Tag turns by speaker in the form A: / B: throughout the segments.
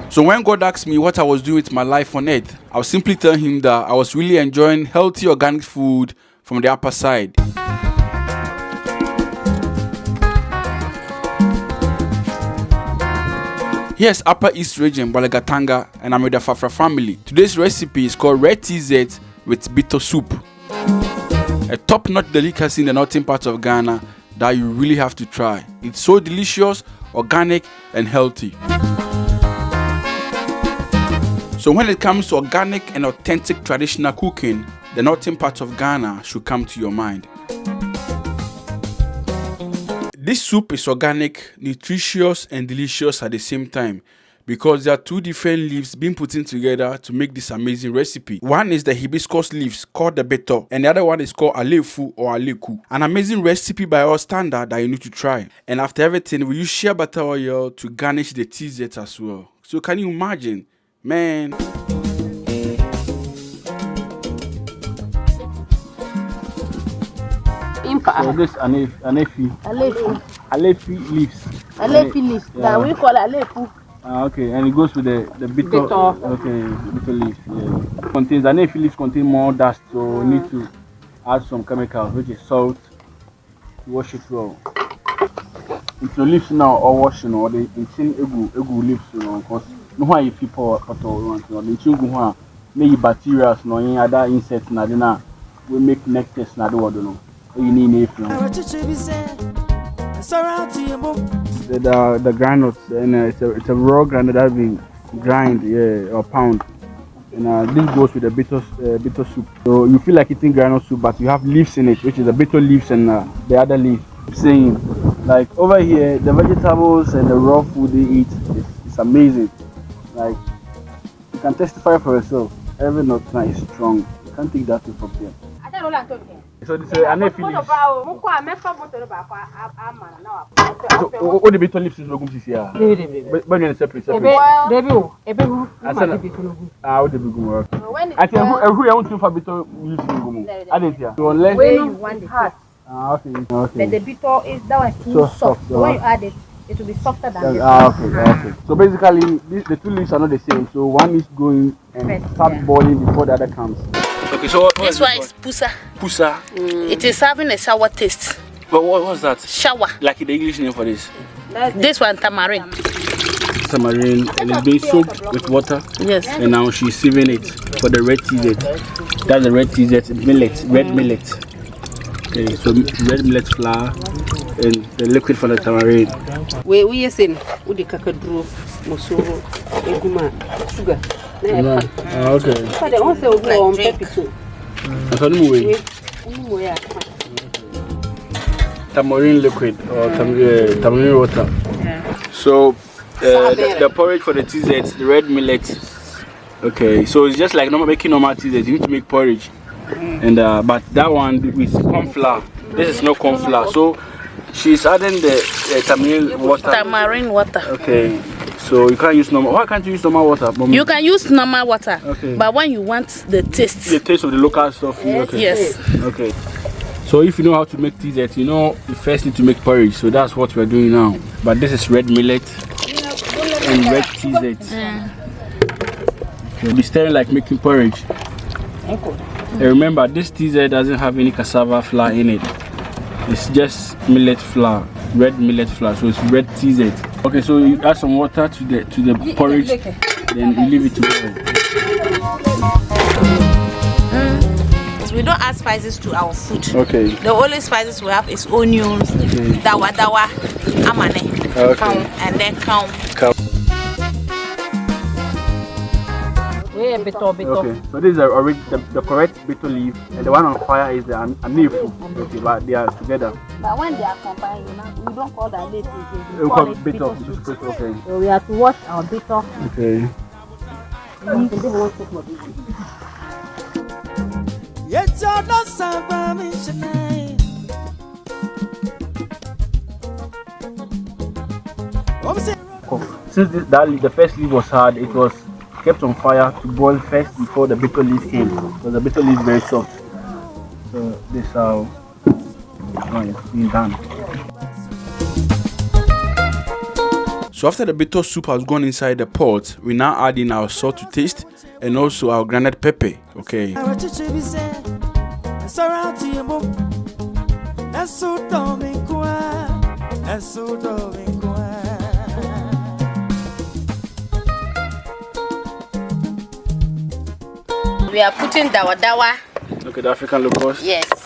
A: So when God asked me what I was doing with my life on earth, I was simply telling him that I was really enjoying healthy organic food from the upper side. Here's Upper East Region, Balagatanga, and I'm with the Fafra family. Today's recipe is called red TZ with bitter soup. A top-notch delicacy in the northern part of Ghana that you really have to try. It's so delicious, organic, and healthy. So when it comes to organic and authentic traditional cooking, the northern part of Ghana should come to your mind. This soup is organic, nutritious, and delicious at the same time because there are two different leaves being put in together to make this amazing recipe. One is the hibiscus leaves called the beto, and the other one is called alefu or aleku. An amazing recipe by our standard that you need to try. And after everything, we use shea butter oil to garnish the TZ as well. So can you imagine? Man.
B: So this alefi leaves.
C: Alefi leaves. That we call alefu.
B: Okay, and it goes with the bitter. Okay, bitter leaves. Yeah. Contains alefi leaves contain more dust, so we need to add some chemicals, which is salt, to wash it well. If the leaves now or washing or the egu leaves, because no why if people want to the chingu maybe bacteria no any other insects na we make nectars na do no. You need the granules, and it's a raw granule that has been grind, or pound, and this goes with the bitter soup. So you feel like eating granule soup, but you have leaves in it, which is the bitter leaves and the other leaf. Saying like over here, the vegetables and the raw food they eat is amazing. Like you can testify for yourself. Every nut is strong. You can't take that from here. So this is an leaf. So what the bitter leaves is going to see here? When you're separate. What the big work? I think who want to for bitter leaves? I didn't hear. So unless
C: where you want it hot.
B: Okay.
C: But the bitter is that one too soft. So when you add it, it will be softer than this.
B: Okay. So basically, the two leaves are not the same. So one is going and start boiling before the other comes. Okay, so
D: this one is pusa.
A: Pusa.
D: It is having a sour taste.
A: But what's that?
D: Shower.
A: Like the English name for this?
D: This one tamarind.
A: Tamarind, and it's being soaked with water.
D: Yes.
A: And now she's sieving it for the red TZ. That's the red TZ millet, red millet. Okay, so red millet flour and the liquid for the tamarind.
E: We are saying we the kakadro, mosoro, eguma, sugar.
B: Okay.
E: But they also go on pepper too.
A: Tamarind liquid or tamarind water.
E: Yeah.
A: So the porridge for the TZ, the red millet. Okay, so it's just like making normal TZ. You need to make porridge. And but that one with corn flour. This is no corn flour. So she's adding the tamarind water.
D: Tamarind water.
A: Okay. So you can't use normal. Why can't you use normal water?
D: You can use normal water.
A: Okay.
D: But when you want the taste.
A: The taste of the local stuff. Okay.
D: Yes.
A: Okay. So if you know how to make TZ, you know you first need to make porridge. So that's what we're doing now. But this is red millet and red TZ. You'll be stirring like making porridge. And remember, this TZ doesn't have any cassava flour in it. It's just millet flour, red millet flour. So it's red TZ. Okay, so you add some water to the porridge, then you leave it to boil.
D: We don't add spices to our food.
A: Okay.
D: The only spices we have is onions, dawa, amane, and then cow.
C: Bitter.
B: Okay, so this is already the correct bitter leaf, and the one on fire is the anifu. Okay, but they are together.
C: But when they are combined, we don't call that leaf.
B: We call it bitter. Okay.
C: So we have to wash our bitter.
B: Okay. Since the first leaf was hard, it was kept on fire to boil first before the bitter leaf came. So the bitter leaf is very soft. So this is how it's being done. So after the bitter soup has gone inside the pot, we now add in our salt to taste and also our grounded pepper. Okay.
E: We are putting dawa.
B: Okay, the African locust.
E: Yes.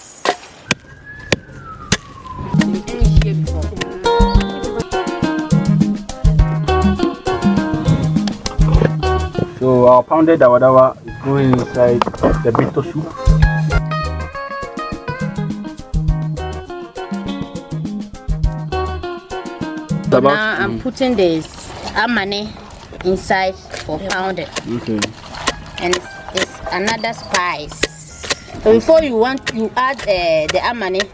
B: So our pounded dawa is going inside the bitter soup.
E: So now I'm putting this amane inside for pounded.
B: Okay.
E: And it's another spice. So before you add the amane,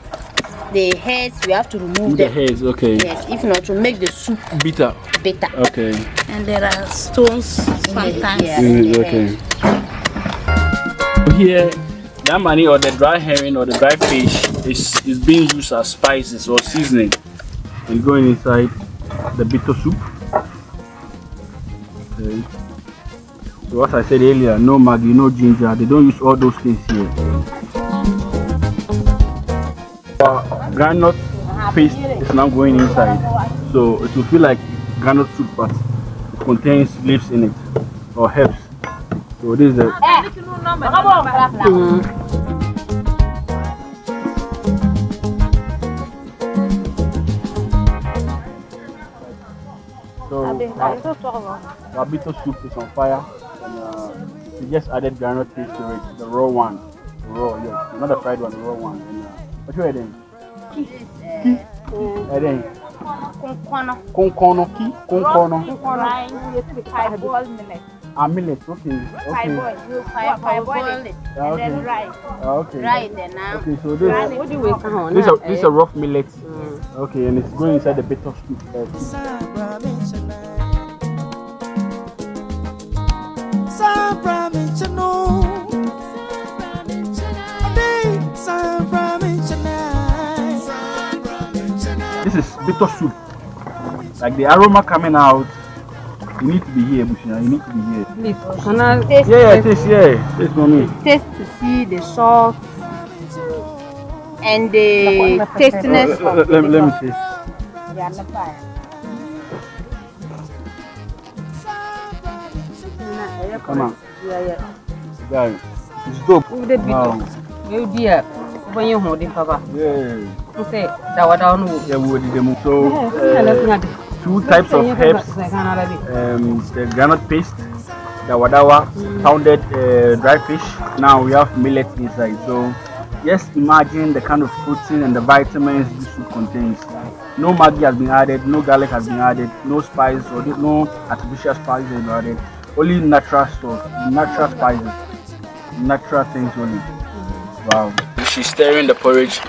E: the heads we have to remove
B: The
E: them.
B: heads, okay.
E: Yes, if not to make the soup
B: Bitter.
E: bitter.
B: Okay.
D: And there are stones sometimes.
E: Yeah, in the
B: Okay.
E: head.
B: Here, the amani or the dry herring or the dry fish is being used as spices or seasoning and going inside the bitter soup. Okay. So as I said earlier, no Maggi, no ginger. They don't use all those things here. Granite paste is now going inside, so it will feel like granite soup, but it contains leaves in it or herbs. So this is the our bitter soup is on fire, and we just added granite paste to it, the raw one, yes, not the fried one, the raw one. And what you adding? Adding konkono. Millet, okay.
C: Parboil it and then rice.
B: Okay.
E: Right then now.
B: Okay, so this is a rough millet. Okay, and it's going inside the bitter soup. This is bitter soup. Like the aroma coming out. You need to be here, Bushina. You need to be here.
C: Please, can I taste?
B: Taste for me.
C: Taste to see the salt and the tastiness of the
B: Let me taste. Come on. Yeah. It's dope. Wow. Yeah. So, two types of herbs, the granite paste, the wadawa, pounded dry fish. Now we have millet inside. So just imagine the kind of protein and the vitamins this soup contains. No Maggi has been added, no garlic has been added, no spice or no artificial spices have been added. Only natural stuff, natural spices, natural things only. Wow. She's stirring the porridge.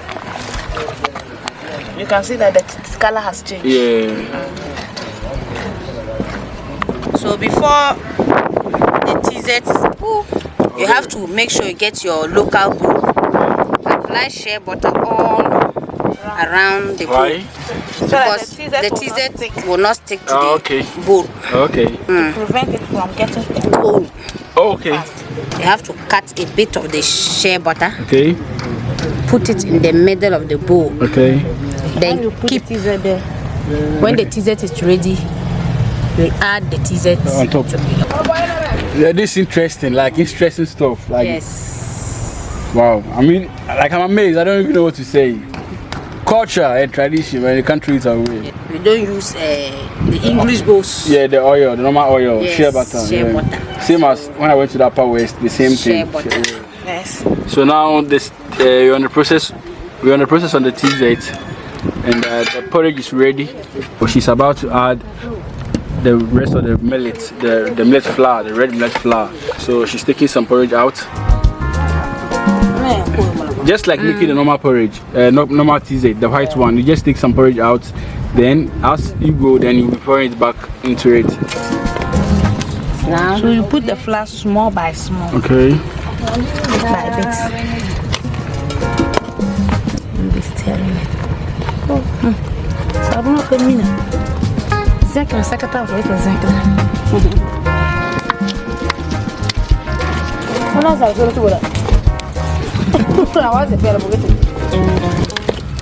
D: You can see that the color has changed.
B: Yeah.
D: So before the teasets, you have to make sure you get your local bowl. Apply shea butter all around the bowl.
B: Why?
D: Because the teaset will not stick to the bowl.
B: Okay.
D: To prevent it from getting cold.
B: Okay.
D: You have to cut a bit of the shea butter.
B: Okay.
D: Put it in the middle of the bowl.
B: Okay.
D: Then you keep teaser there. When the teaset is ready, you add the teaset
B: on top. Yeah, this is interesting stuff. Like,
D: yes.
B: Wow. I mean, like, I'm amazed. I don't even know what to say. Culture and tradition, when you can't throw it away.
D: We don't use the English bowls.
B: Yeah, the oil, the normal oil,
D: yes,
B: shea butter.
D: Shea butter.
B: Same as when I went to the Upper West, the same
D: shea
B: thing.
D: Butter. Yes.
B: So now this, we're on the process on the teaset, and the porridge is ready. But she's about to add the rest of the millet, the millet flour, the red millet flour. So she's taking some porridge out. Just like making the normal porridge, normal teaset, the white one. You just take some porridge out, then as you go, then you pour it back into it.
D: Now, so you put the flour small by small.
B: Okay.
D: Bit by bit. You'll be stirring it.
E: Exactly, secretary of exactly.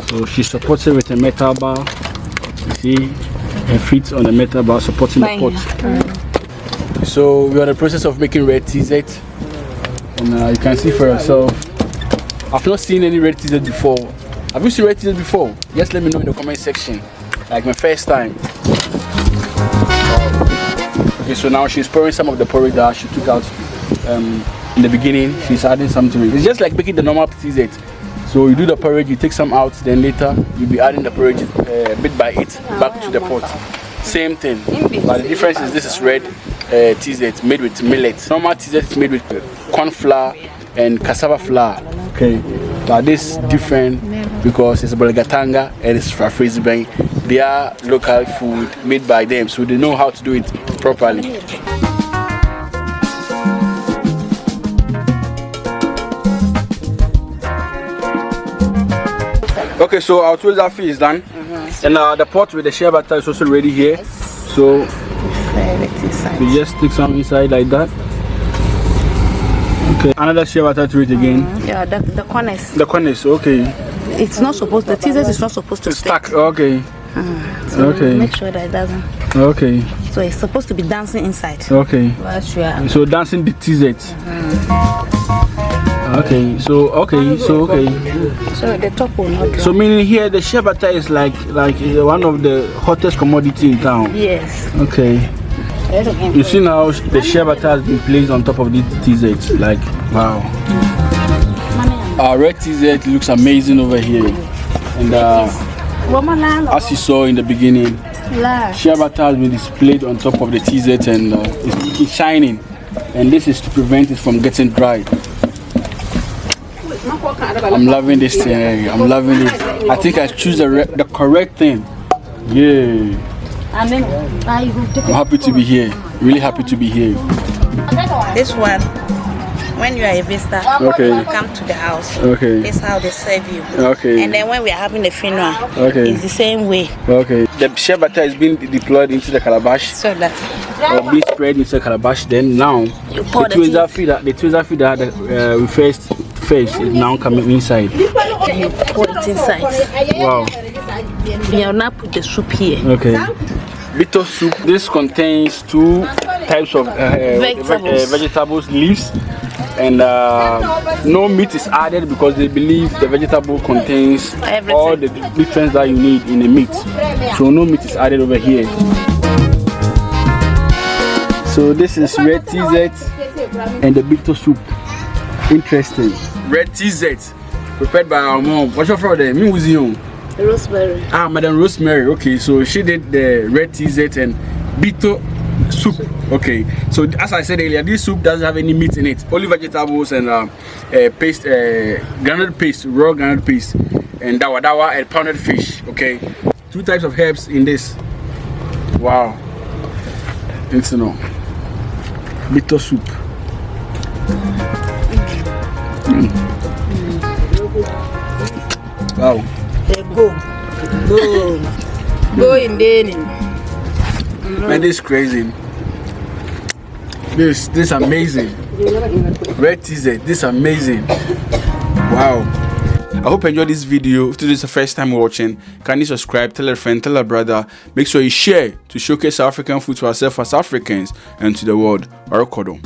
A: So she supports it with a metal bar. You see her feet on the metal bar supporting the pot. So we are in the process of making red TZ, and you can see for yourself. I've not seen any red TZ before. Have you seen red TZ before? Just let me know in the comment section. Like my first time. Okay, so now she's pouring some of the porridge that she took out in the beginning. She's adding some to it. It's just like making the normal TZ. So you do the porridge, you take some out, then later you'll be adding the porridge bit by it back to the pot. Same thing, but the difference is this is red TZ made with millet. Normal TZ is made with corn flour and cassava flour. Okay, but this is different because it's Bolgatanga and it's Frafrizbang. They are local food made by them, so they know how to do it properly. Okay, so our twizzler fish is done, and the pot with the shea butter is also ready here. So we just stick some inside like that. Okay, another shea butter to it again.
E: Yeah, the corners.
A: The corners, okay.
E: It's not supposed. The teasers is not supposed to
A: stack. Okay.
E: So
A: okay.
E: Make sure that it doesn't.
A: Okay.
E: So it's supposed to be dancing inside.
A: Okay. So dancing the TZ. Okay, so okay. So
E: the top will not dry.
A: So meaning here the shea butter is like one of the hottest commodity in town.
E: Yes.
A: Okay. You see now the shea butter has been placed on top of this TZ. Like wow. Our red TZ looks amazing over here, and as you saw in the beginning, shea butter has been displayed on top of the TZ, and it's shining, and this is to prevent it from getting dry. I'm loving this thing. I'm loving it. I think I choose the correct thing. Yeah. I'm happy to be here. Really happy to be here.
E: This one, when you are a visitor,
A: okay,
E: you come to the house.
A: Okay.
E: This is how they serve you.
A: Okay.
E: And then when we are having the funeral,
A: okay,
E: it's the same way.
A: Okay. The shea butter is being deployed into the calabash.
E: So that
A: Being spread into the calabash. Then now
E: you pour
A: the twizzler feeder that we first fish is now coming inside.
E: You pour it inside.
A: Wow.
E: We will now put the soup here.
A: Okay. Bitter soup. This contains 2 types of vegetables, leaves, and no meat is added because they believe the vegetable contains all the nutrients that you need in the meat. So no meat is added over here. So this is red TZ and the bitter soup. Interesting. Red TZ prepared by our mom. What's your father? Me was you.
E: Rosemary.
A: Madam Rosemary. Okay, so she did the red TZ and bitter soup. Okay, so as I said earlier, this soup doesn't have any meat in it. Only vegetables and paste, granite paste, raw granite paste, and dawa and pounded fish. Okay, 2 types of herbs in this. Wow. It's bitter soup. Wow.
E: Go in there.
A: Man, this is crazy. This is amazing. Red TZ, this is amazing. Wow. I hope you enjoyed this video. If this is the first time watching, kindly subscribe, tell a friend, tell a brother. Make sure you share to showcase African food to ourselves as Africans and to the world. Orokodo.